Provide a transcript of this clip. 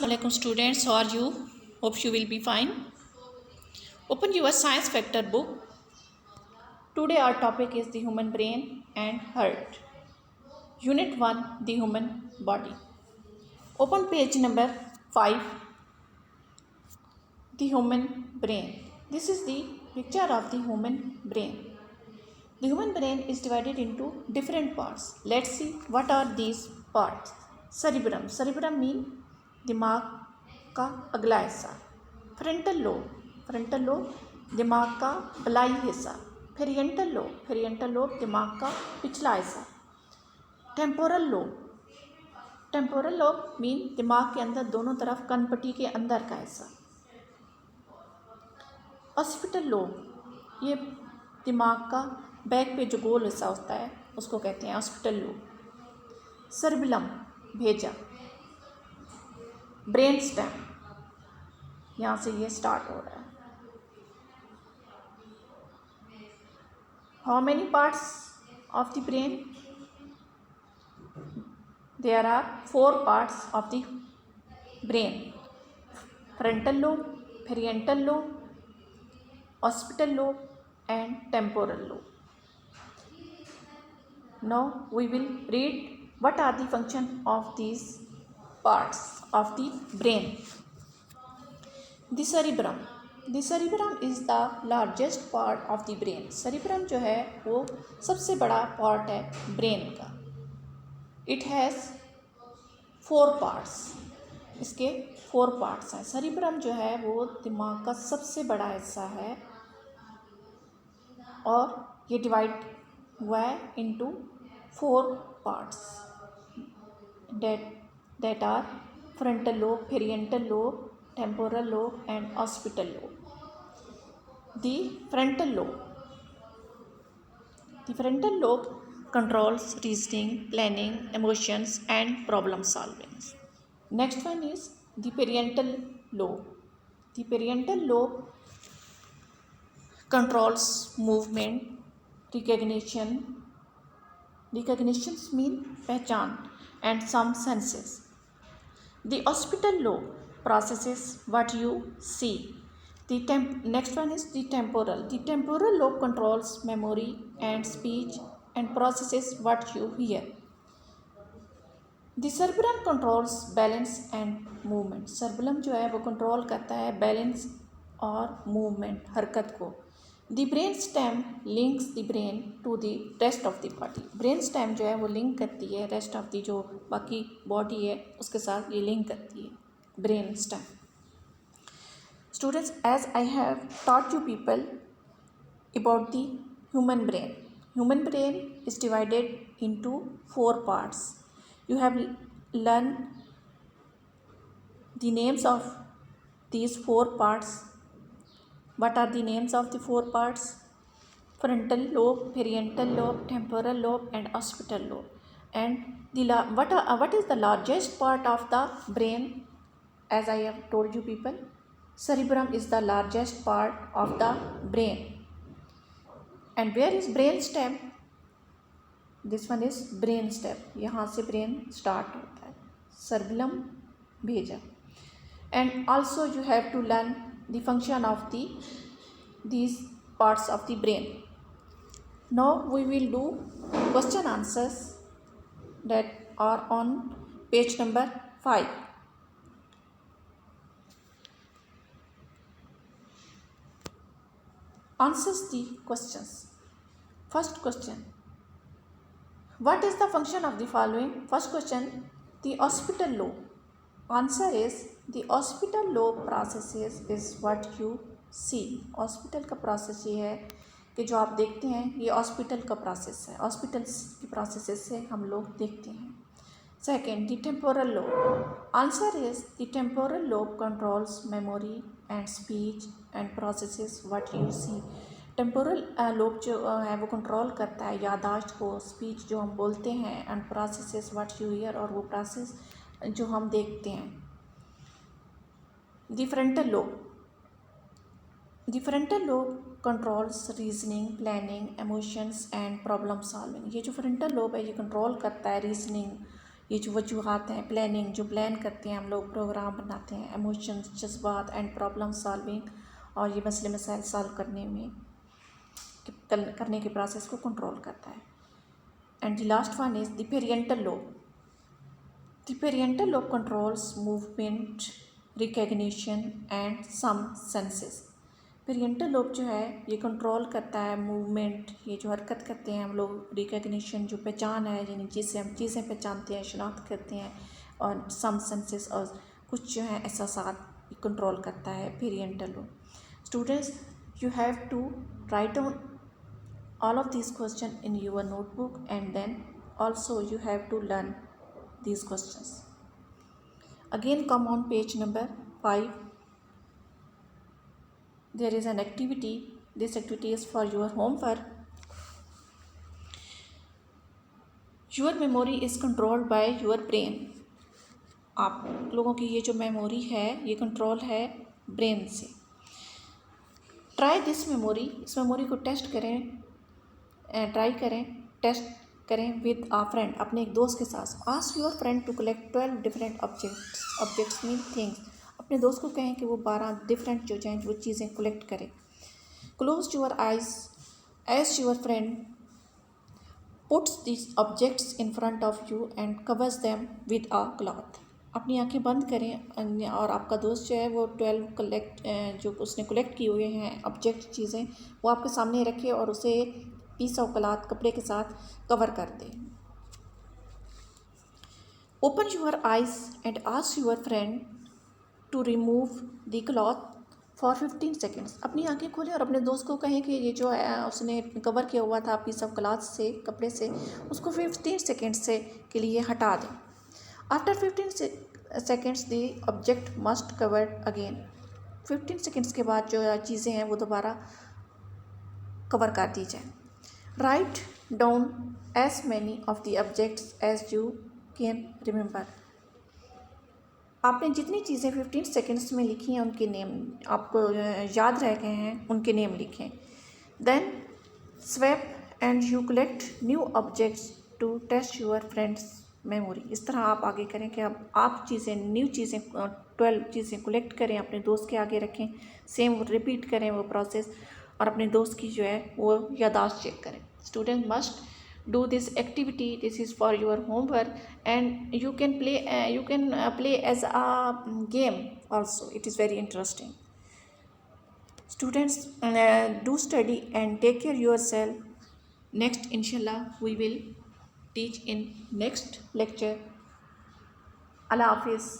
Assalamualaikum students, how are you? Hope you will be fine. Open your science factor book. Today our topic is the human brain and heart. Unit 1, the human body. Open page number 5, the human brain. This is the picture of the human brain. The human brain is divided into different parts. Let's see what are these parts. Cerebrum. Cerebrum mean दिमाग का अगला हिस्सा. Frontal lobe दिमाग का बलाई हिस्सा. पेरियंटल lobe दिमाग का पिछला हिस्सा. टेम्पोरल लोब मीन दिमाग के अंदर दोनों तरफ कनपट्टी के अंदर का हिस्सा. ऑसिपिटल लोब ये दिमाग का बैक पे जो गोल हिस्सा होता है उसको कहते हैं ऑसिपिटल लोब. सर्बिलम भेजा. ब्रेन स्टेम यहाँ से ये स्टार्ट हो रहा है. How many parts of the brain? There are 4 parts of the brain. Frontal lobe, parietal lobe, occipital lobe and temporal lobe. Now we will read what are the function of these parts of the brain. The cerebrum is the largest part of the brain. cerebrum जो है वो सबसे बड़ा part है brain का. It has 4 parts. इसके 4 parts हैं. cerebrum जो है वो दिमाग का सबसे बड़ा हिस्सा है और ये डिवाइड हुआ है into 4 parts that are frontal lobe, parietal lobe, temporal lobe and occipital lobe. The frontal lobe controls reasoning, planning, emotions and problem solving. Next one is the parietal lobe. The parietal lobe controls movement, recognitions mean पहचान, and some senses. The occipital lobe processes what you see. Next one is the temporal. The temporal lobe controls memory and speech and processes what you hear. The cerebrum controls balance and movement. cerebrum जो है वो control करता है balance और movement, हरकत को. The brain stem links the brain to the rest of the body. brain stem जो है वो लिंक करती है rest of the जो बाकी बॉडी है उसके साथ ये लिंक करती है brain stem. Students, as I have taught you people about the human brain is divided into 4 parts. You have learned the names of these 4 parts. What are the names of the 4 parts? Frontal lobe, parietal lobe, temporal lobe and occipital lobe. And what is the largest part of the brain? As I have told you people, cerebrum is the largest part of the brain. And where is brain stem? This one is brain stem. यहाँ से brain start होता है. Cerebellum भेजा. And also you have to learn the function of these parts of the brain. Now we will do question answers that are on page number 5. Answers the questions. First question, what is the function of the following? First question, the occipital lobe. Answer is the occipital lobe processes is what you see. occipital का process ये है कि जो आप देखते हैं ये occipital का process है. occipital की processes से हम लोग देखते हैं. Second, the temporal lobe. Answer is the temporal lobe controls memory and speech and processes what you see. Temporal lobe जो है वो कंट्रोल करता है यादाश्त को, स्पीच जो हम बोलते हैं, and processes what you here और वो प्रोसेस जो हम देखते हैं. The frontal lobe controls reasoning, planning, emotions and problem solving. ये जो फ्रंटल लोब है ये कंट्रोल करता है रीजनिंग, ये जो वजूहात हैं, प्लानिंग, जो प्लान करते हैं हम लोग, प्रोग्राम बनाते हैं, इमोशंस, जज्बात एंड प्रॉब्लम सॉल्विंग, और ये मसले मसाइल सॉल्व करने के प्रोसेस को कंट्रोल करता है। And the last one is the parietal lobe. The parietal lobe controls movement, recognition and some senses. Parietal lobe जो है ये कंट्रोल करता है मूवमेंट, ये जो हरकत करते हैं हम लोग, रिकग्निशन जो पहचान है, यानी जिससे हम चीज़ें पहचानते हैं, शनाख्त करते हैं, और सम सेंसेस और कुछ जो है एहसासात कंट्रोल करता है parietal lobe. Students, you have to write down all of these questions in your notebook, and then also you have to learn these questions. Again, come on page number 5. There is an activity. This activity is for your homework. Your memory is controlled by your brain. आप लोगों की ये जो memory है ये control है brain से। Try this memory, इस मेमोरी को टेस्ट करें, ट्राई करें, टेस्ट करें विद आ फ्रेंड, अपने एक दोस्त के साथ। Ask your friend to collect 12 different objects mean things. अपने दोस्त को कहें कि वो 12 डिफरेंट जो हैं वो चीज़ें कलेक्ट करें। Close your eyes as your friend puts this objects in front of you and covers them with a cloth. अपनी आंखें बंद करें और आपका दोस्त जो है वो 12 जो उसने कलेक्ट किए हुए हैं ऑब्जेक्ट, चीज़ें, वो आपके सामने रखे और उसे पीस ऑफ क्लॉथ, कपड़े के साथ कवर कर दें। Open your eyes and ask your friend to remove the cloth for 15 seconds. अपनी आंखें खोलें और अपने दोस्त को कहें कि ये जो है उसने कवर किया हुआ था पीस ऑफ क्लॉथ से, कपड़े से, उसको 15 सेकेंड से के लिए हटा दें। After 15 seconds the object must cover again. 15 seconds के बाद जो चीज़ें हैं वो दोबारा कवर कर दी जाए। Write down as many of the objects as you can remember. आपने जितनी चीज़ें 15 सेकेंड्स में लिखी हैं उनके नेम आपको याद रह गए हैं, उनके नेम लिखें। Then swap and you collect new objects to test your friend's memory. इस तरह आप आगे करें कि अब आप न्यू चीज़ें 12 चीज़ें कलेक्ट करें, अपने दोस्त के आगे रखें, सेम रिपीट करें वो प्रोसेस, और अपने दोस्त की जो है वो याददाश्त चेक करें। Student must do this activity. This is for your homework, and you can play as a game also. It is very interesting. Students, do study and take care yourself. Next, inshallah, we will teach in next lecture. Allah Hafiz.